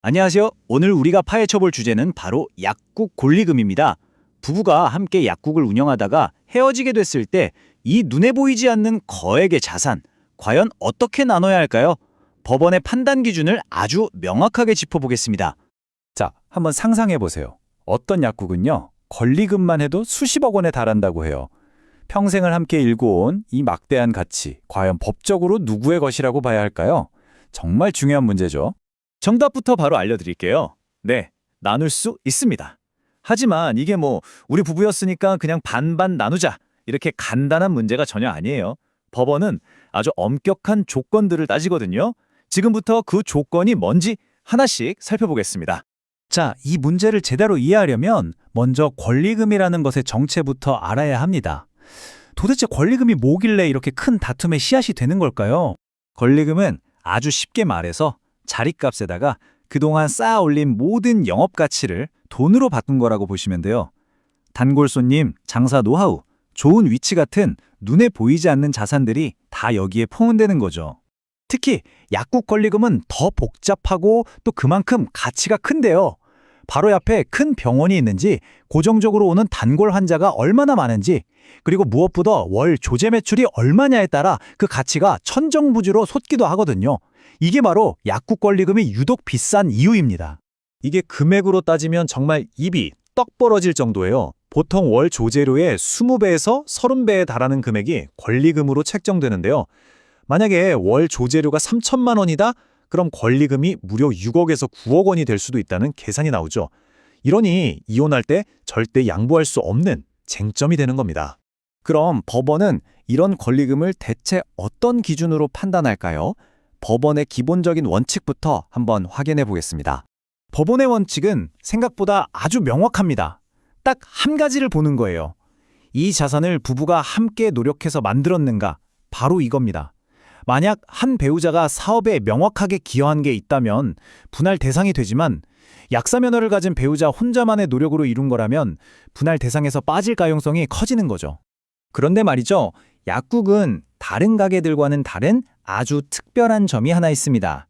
안녕하세요. 오늘 우리가 파헤쳐볼 주제는 바로 약국 권리금입니다. 부부가 함께 약국을 운영하다가 헤어지게 됐을 때 이 눈에 보이지 않는 거액의 자산, 과연 어떻게 나눠야 할까요? 법원의 판단 기준을 아주 명확하게 짚어보겠습니다. 자, 한번 상상해 보세요. 어떤 약국은요, 권리금만 해도 수십억 원에 달한다고 해요. 평생을 함께 일궈온 이 막대한 가치, 과연 법적으로 누구의 것이라고 봐야 할까요? 정말 중요한 문제죠. 정답부터 바로 알려드릴게요. 네, 나눌 수 있습니다. 하지만 이게 우리 부부였으니까 그냥 반반 나누자, 이렇게 간단한 문제가 전혀 아니에요. 법원은 아주 엄격한 조건들을 따지거든요. 지금부터 그 조건이 뭔지 하나씩 살펴보겠습니다. 자, 이 문제를 제대로 이해하려면 먼저 권리금이라는 것의 정체부터 알아야 합니다. 도대체 권리금이 뭐길래 이렇게 큰 다툼의 씨앗이 되는 걸까요? 권리금은 아주 쉽게 말해서 자리값에다가 그동안 쌓아 올린 모든 영업 가치를 돈으로 바꾼 거라고 보시면 돼요. 단골 손님, 장사 노하우, 좋은 위치 같은 눈에 보이지 않는 자산들이 다 여기에 포함되는 거죠. 특히 약국 권리금은 더 복잡하고 또 그만큼 가치가 큰데요. 바로 옆에 큰 병원이 있는지, 고정적으로 오는 단골 환자가 얼마나 많은지, 그리고 무엇보다 월 조제 매출이 얼마냐에 따라 그 가치가 천정부지로 솟기도 하거든요. 이게 바로 약국 권리금이 유독 비싼 이유입니다. 이게 금액으로 따지면 정말 입이 떡 벌어질 정도예요. 보통 월 조제료의 20배에서 30배에 달하는 금액이 권리금으로 책정되는데요. 만약에 월 조제료가 3천만 원이다? 그럼 권리금이 무려 6억에서 9억 원이 될 수도 있다는 계산이 나오죠. 이러니 이혼할 때 절대 양보할 수 없는 쟁점이 되는 겁니다. 그럼 법원은 이런 권리금을 대체 어떤 기준으로 판단할까요? 법원의 기본적인 원칙부터 한번 확인해 보겠습니다. 법원의 원칙은 생각보다 아주 명확합니다. 딱 한 가지를 보는 거예요. 이 자산을 부부가 함께 노력해서 만들었는가? 바로 이겁니다. 만약 한 배우자가 사업에 명확하게 기여한 게 있다면 분할 대상이 되지만, 약사 면허를 가진 배우자 혼자만의 노력으로 이룬 거라면 분할 대상에서 빠질 가능성이 커지는 거죠. 그런데 말이죠, 약국은 다른 가게들과는 다른 아주 특별한 점이 하나 있습니다.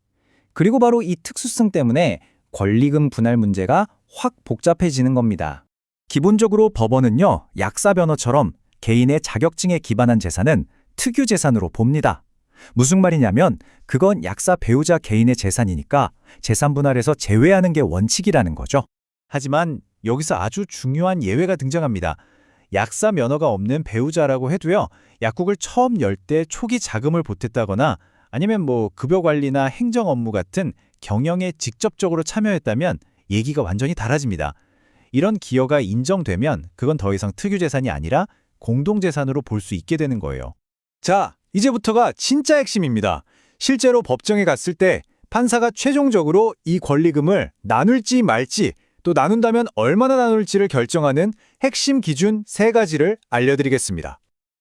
그리고 바로 이 특수성 때문에 권리금 분할 문제가 확 복잡해지는 겁니다. 기본적으로 법원은요, 약사 변호처럼 개인의 자격증에 기반한 재산은 특유 재산으로 봅니다. 무슨 말이냐면 그건 약사 배우자 개인의 재산이니까 재산 분할에서 제외하는 게 원칙이라는 거죠. 하지만 여기서 아주 중요한 예외가 등장합니다. 약사 면허가 없는 배우자라고 해도요, 약국을 처음 열 때 초기 자금을 보탰다거나 아니면 급여 관리나 행정 업무 같은 경영에 직접적으로 참여했다면 얘기가 완전히 달라집니다. 이런 기여가 인정되면 그건 더 이상 특유재산이 아니라 공동재산으로 볼 수 있게 되는 거예요. 자, 이제부터가 진짜 핵심입니다. 실제로 법정에 갔을 때 판사가 최종적으로 이 권리금을 나눌지 말지, 또 나눈다면 얼마나 나눌지를 결정하는 핵심 기준 3가지를 알려드리겠습니다.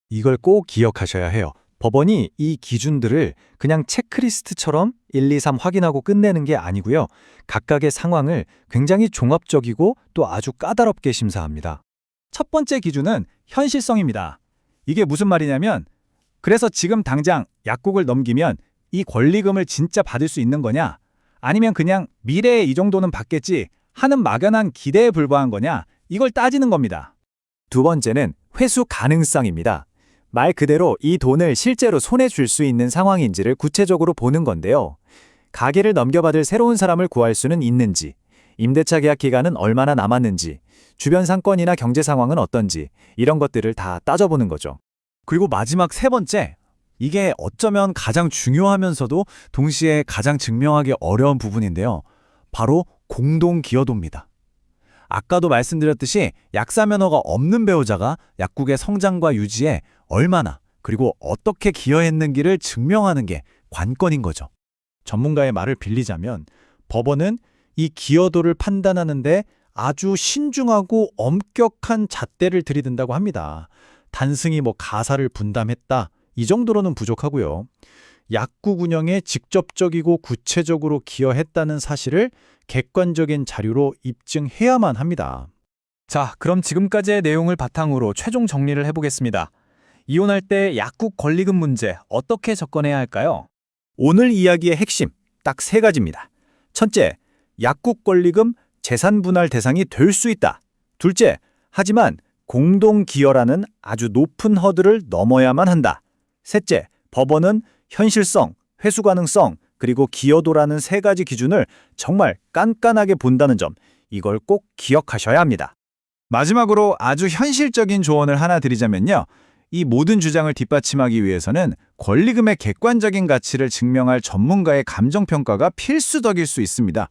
이걸 꼭 기억하셔야 해요. 법원이 이 기준들을 그냥 체크리스트처럼 1, 2, 3 확인하고 끝내는 게 아니고요. 각각의 상황을 굉장히 종합적이고 또 아주 까다롭게 심사합니다. 첫 번째 기준은 현실성입니다. 이게 무슨 말이냐면, 그래서 지금 당장 약국을 넘기면 이 권리금을 진짜 받을 수 있는 거냐? 아니면 그냥 미래에 이 정도는 받겠지 하는 막연한 기대에 불과한 거냐? 이걸 따지는 겁니다. 두 번째는 회수 가능성입니다. 말 그대로 이 돈을 실제로 손에 줄 수 있는 상황인지를 구체적으로 보는 건데요. 가게를 넘겨받을 새로운 사람을 구할 수는 있는지, 임대차 계약 기간은 얼마나 남았는지, 주변 상권이나 경제 상황은 어떤지, 이런 것들을 다 따져보는 거죠. 그리고 마지막 3번째, 이게 어쩌면 가장 중요하면서도 동시에 가장 증명하기 어려운 부분인데요. 바로 공동기여도입니다. 아까도 말씀드렸듯이 약사 면허가 없는 배우자가 약국의 성장과 유지에 얼마나 그리고 어떻게 기여했는지를 증명하는 게 관건인 거죠. 전문가의 말을 빌리자면 법원은 이 기여도를 판단하는데 아주 신중하고 엄격한 잣대를 들이댄다고 합니다. 단순히 가사를 분담했다, 이 정도로는 부족하고요. 약국 운영에 직접적이고 구체적으로 기여했다는 사실을 객관적인 자료로 입증해야만 합니다. 자, 그럼 지금까지의 내용을 바탕으로 최종 정리를 해보겠습니다. 이혼할 때 약국 권리금 문제 어떻게 접근해야 할까요? 오늘 이야기의 핵심 딱 3가지입니다. 첫째, 약국 권리금 재산 분할 대상이 될 수 있다. 둘째, 하지만 공동기여라는 아주 높은 허들을 넘어야만 한다. 셋째, 법원은 현실성, 회수 가능성, 그리고 기여도라는 세 가지 기준을 정말 깐깐하게 본다는 점, 이걸 꼭 기억하셔야 합니다. 마지막으로 아주 현실적인 조언을 하나 드리자면요. 이 모든 주장을 뒷받침하기 위해서는 권리금의 객관적인 가치를 증명할 전문가의 감정평가가 필수적일 수 있습니다.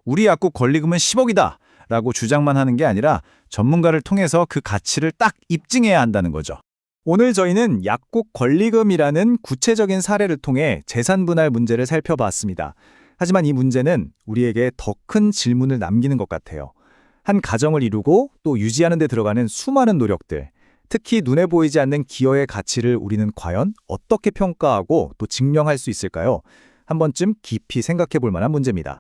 우리 약국 권리금은 10억이다 라고 주장만 하는 게 아니라 전문가를 통해서 그 가치를 딱 입증해야 한다는 거죠. 오늘 저희는 약국 권리금이라는 구체적인 사례를 통해 재산 분할 문제를 살펴봤습니다. 하지만 이 문제는 우리에게 더 큰 질문을 남기는 것 같아요. 한 가정을 이루고 또 유지하는 데 들어가는 수많은 노력들, 특히 눈에 보이지 않는 기여의 가치를 우리는 과연 어떻게 평가하고 또 증명할 수 있을까요? 한 번쯤 깊이 생각해 볼 만한 문제입니다.